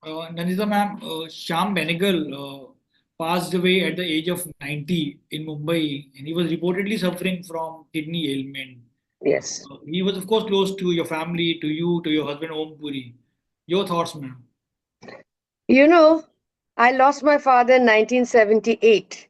Nandita ma'am, Shyam Benegal passed away at the age of 90 in Mumbai, and he was reportedly suffering from kidney ailment. Yes. He was, of course, close to your family, to you, to your husband Om Puri. Your thoughts, ma'am? You know, I lost my father in 1978.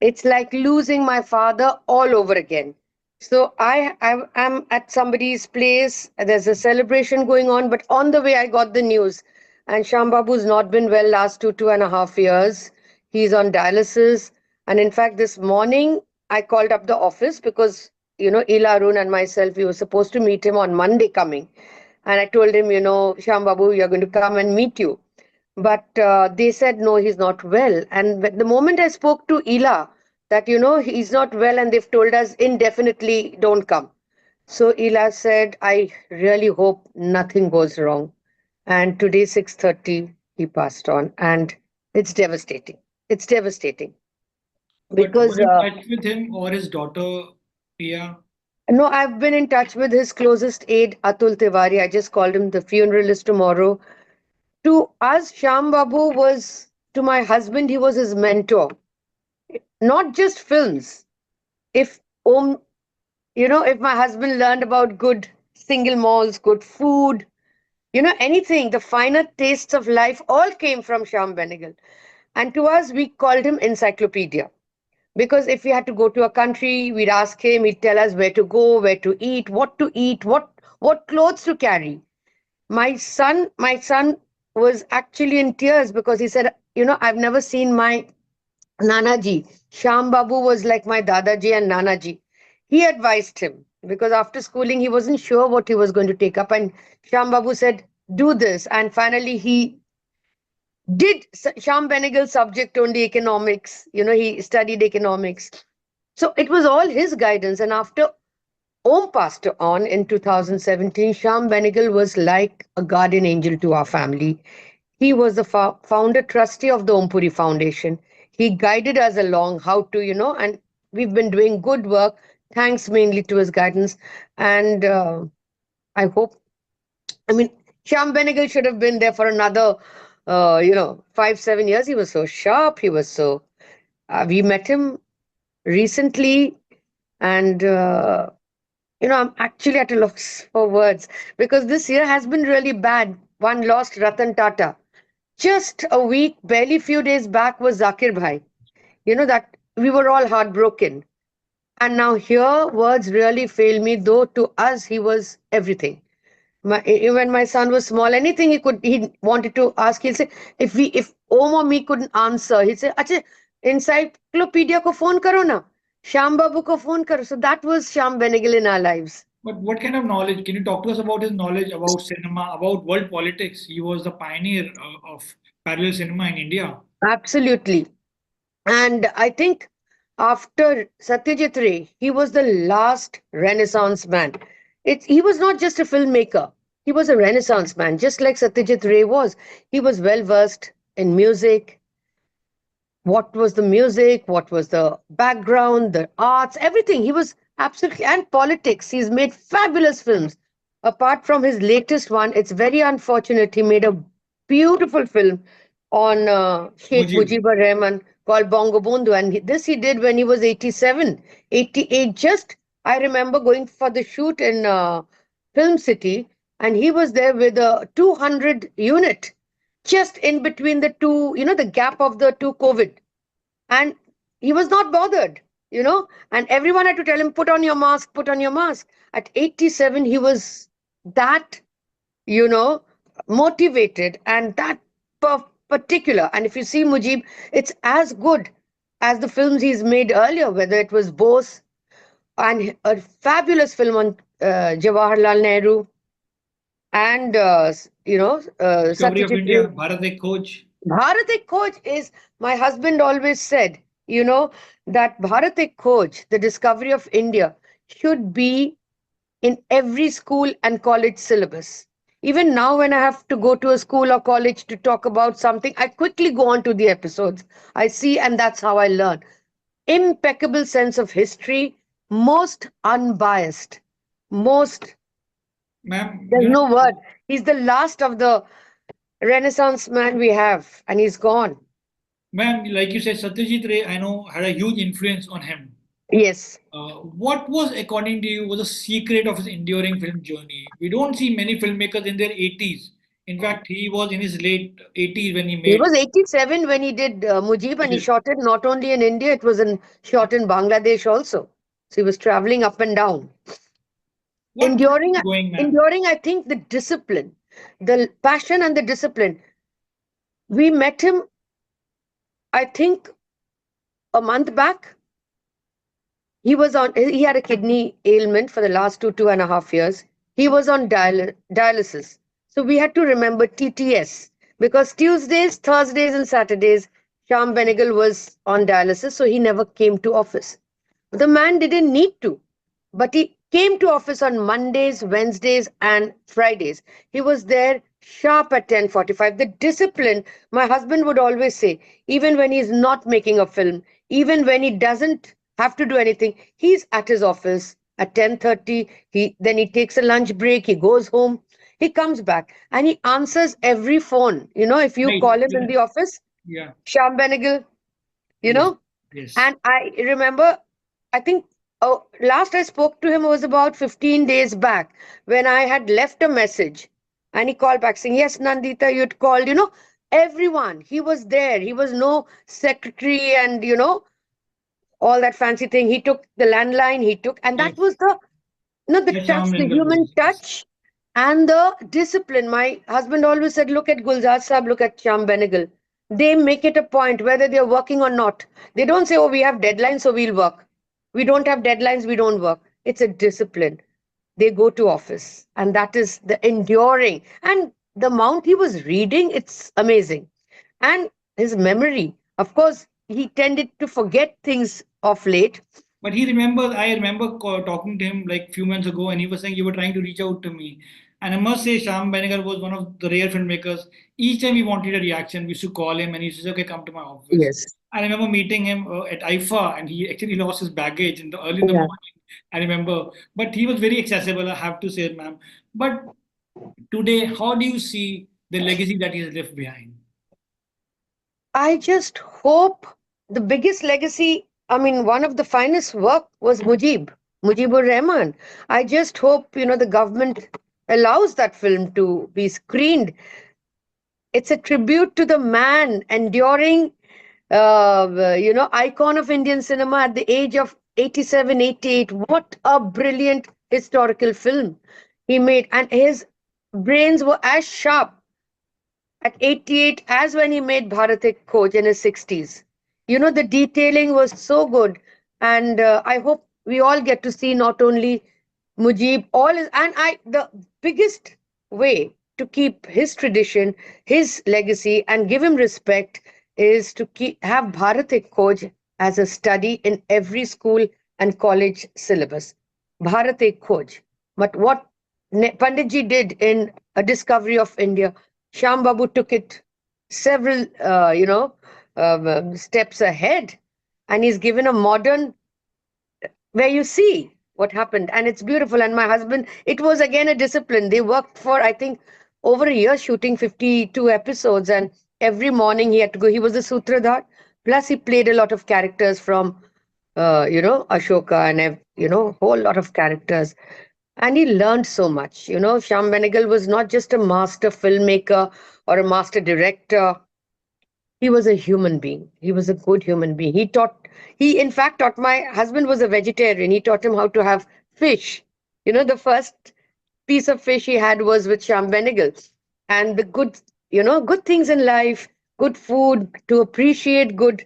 It's like losing my father all over again. So I'm at somebody's place. There's a celebration going on, but on the way I got the news, and Sham Babu's not been well last 2.5 years. He's on dialysis, and in fact, this morning I called up the office because Ila Arun and myself we were supposed to meet him on Monday coming, and I told him, Sham Babu, we are going to come and meet you. But they said, no, he's not well. And the moment I spoke to Ila that, he's not well and they've told us indefinitely don't come. So Ila said, I really hope nothing goes wrong. And today, 6:30, he passed on. And it's devastating. It's devastating But were because, you in touch with him or his daughter, Pia? no, I've been in touch with his closest aide, Atul Tiwari. I just called him. The funeral is tomorrow. To us, Shyam Babu was, to my husband, he was his mentor. Not just films. If if my husband learned about good single malls, good food, anything, the finer tastes of life all came from Shyam Benegal. And to us, we called him encyclopedia. Because if we had to go to a country, we'd ask him, he'd tell us where to go, where to eat, what clothes to carry. My son was actually in tears because he said, I've never seen my Nanaji. Shyam Babu was like my Dadaji and Nanaji. He advised him because after schooling, he wasn't sure what he was going to take up. And Shyam Babu said, do this. And finally, he did Shyam Benegal subject only economics. He studied economics. So it was all his guidance. And after Om passed on in 2017, Shyam Benegal was like a guardian angel to our family. He was the founder trustee of the Om Puri Foundation. He guided us along how to, and we've been doing good work thanks mainly to his guidance. And I hope, I mean, Shyam Benegal should have been there for another, 5, 7 years. He was so sharp. He was so, we met him recently and, I'm actually at a loss for words because this year has been really bad. One lost Ratan Tata. Just a week, barely few days back was Zakir Bhai. That we were all heartbroken. And now here, words really fail me, though to us, he was everything. When my son was small, anything he wanted to ask, he'll say, if Om or me couldn't answer, he'd say, Acha, encyclopedia ko phone karo na. Shyam Babu ko phone karo. So that was Shyam Benegal in our lives. But what kind of knowledge? Can you talk to us about his knowledge about cinema, about world politics? He was the pioneer of parallel cinema in India. Absolutely. And I think after Satyajit Ray, he was the last Renaissance man. He was not just a filmmaker, he was a Renaissance man, just like Satyajit Ray was. He was well versed in music. What was the music? What was the background, the arts, everything? He was absolutely, and politics. He's made fabulous films. Apart from his latest one, it's very unfortunate. He made a beautiful film on Sheikh Mujib. Mujibur Rahman called Bongo Bondu. And this he did when he was 87, 88. Just, I remember going for the shoot in Film City, and he was there with a 200 unit just in between the two, the gap of the two COVID. And he was not bothered, and everyone had to tell him, put on your mask, put on your mask. At 87, he was that, you know, motivated and that particular. And if you see Mujib, it's as good as the films he's made earlier, whether it was Bose and a fabulous film on Jawaharlal Nehru and, Discovery of Satyajit India, Ray. Bharat Ek Khoj. Bharat Ek Khoj is, my husband always said, that Bharat Ek Khoj, the discovery of India, should be in every school and college syllabus. Even now, when I have to go to a school or college to talk about something, I quickly go on to the episodes. I see, and that's how I learn. Impeccable sense of history, most unbiased, most, Ma'am, there's no word. He's the last of the Renaissance man we have, and he's gone. Man, like you said, Satyajit Ray, I know, had a huge influence on him. Yes. What was, according to you, was the secret of his enduring film journey? We don't see many filmmakers in their 80s. In fact, he was in his late 80s when he He made was 87 when he did Mujib, and he it. shot it not only in India, it was shot in Bangladesh also. So he was traveling up and down. What kept Enduring, him going, man? enduring, I think, the discipline, the passion and the discipline. We met him, I think, a month back. He had a kidney ailment for the last 2.5 years. He was on dialysis. So we had to remember TTS because Tuesdays, Thursdays, and Saturdays, Shyam Benegal was on dialysis. So he never came to office. The man didn't need to, but he came to office on Mondays, Wednesdays, and Fridays. He was there sharp at 10:45. The discipline, my husband would always say, even when he's not making a film, even when he doesn't have to do anything, he's at his office at 10:30. Then he takes a lunch break, he goes home, he comes back, and he answers every phone. If you Right. call him in Yeah. the office, Yeah. Shyam Benegal, you Yes. know, Yes. and I remember, I think, last I spoke to him was about 15 days back when I had left a message. And he called back saying, "Yes, Nandita, you'd called." Everyone, he was there. He was no secretary and, all that fancy thing. He took the landline, and that Yes. was the Yes, touch, Shyam the Bengal human was. Yes. touch and the discipline. My husband always said, "Look at Gulzar Saab, look at Shyam Benegal. They make it a point whether they're working or not. They don't say, 'Oh, we have deadlines, so we'll work.' We don't have deadlines, we don't work." It's a discipline. They go to office, and that is the enduring. And the amount he was reading, it's amazing. And his memory, of course, he tended to forget things of late. But he remembers, I remember talking to him like few months ago, and he was saying you were trying to reach out to me. And I must say, Shyam Benegal was one of the rare filmmakers. Each time we wanted a reaction, we used to call him and he used to say, okay, come to my office. Yes. I remember meeting him at IFA, and he actually lost his baggage in the early in the Yeah. morning. I remember. But he was very accessible, I have to say, ma'am. But today, how do you see the legacy that he has left behind? I just hope the biggest legacy, I mean, one of the finest work was Mujibur Rahman. I just hope, the government allows that film to be screened. It's a tribute to the man, enduring, icon of Indian cinema at the age of 87, 88. What a brilliant historical film he made. And his brains were as sharp at 88 as when he made Bharatik Khoj in his 60s. The detailing was so good. And I hope we all get to see not only Mujib, the biggest way to keep his tradition, his legacy, and give him respect is to have Bharatik Khoj as a study in every school and college syllabus. Bharatik Khoj. But what Panditji did in A Discovery of India, Shyam Babu took it several, steps ahead, and he's given a modern where you see what happened, and it's beautiful. And my husband, it was again a discipline. They worked for, I think, over a year shooting 52 episodes, and every morning he had to go. He was the sutradhar, plus he played a lot of characters from, Ashoka, and whole lot of characters. And he learned so much. Shyam Benegal was not just a master filmmaker or a master director. He was a human being. He was a good human being. He in fact taught, my husband was a vegetarian. He taught him how to have fish. The first piece of fish he had was with Shyam Benegal. And the good things in life, good food, to appreciate good,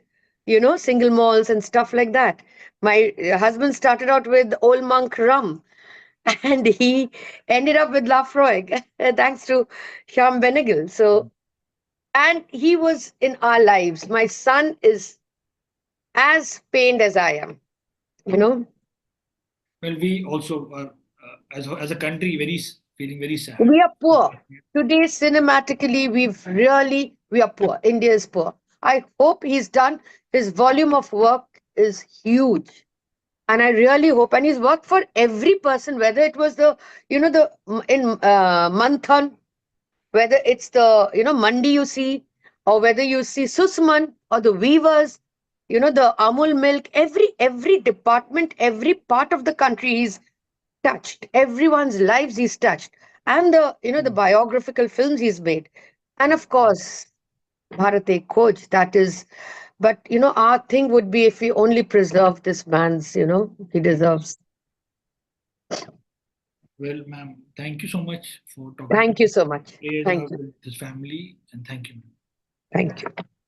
single malts and stuff like that. My husband started out with Old Monk rum, and he ended up with Lafroig, thanks to Shyam Benegal. So, and he was in our lives. My son is as pained as I am. You know, Well, we also are, as a country, feeling very sad. we are poor. Today, cinematically, we are poor. India is poor. I hope he's done. His volume of work is huge. And I really hope, and he's worked for every person, whether it was the, in Manthan, whether it's the mandi you see, or whether you see Susman or the weavers, the Amul milk, every department, every part of the country he's touched. Everyone's lives he's touched. And the biographical films he's made. And of course, Bharate Khoj, that is, but our thing would be if we only preserve this man's, he deserves. Well, ma'am, thank you so much for talking to Thank you me. so much. Prayers Thank are you. with this family, and thank you, ma'am. Thank you.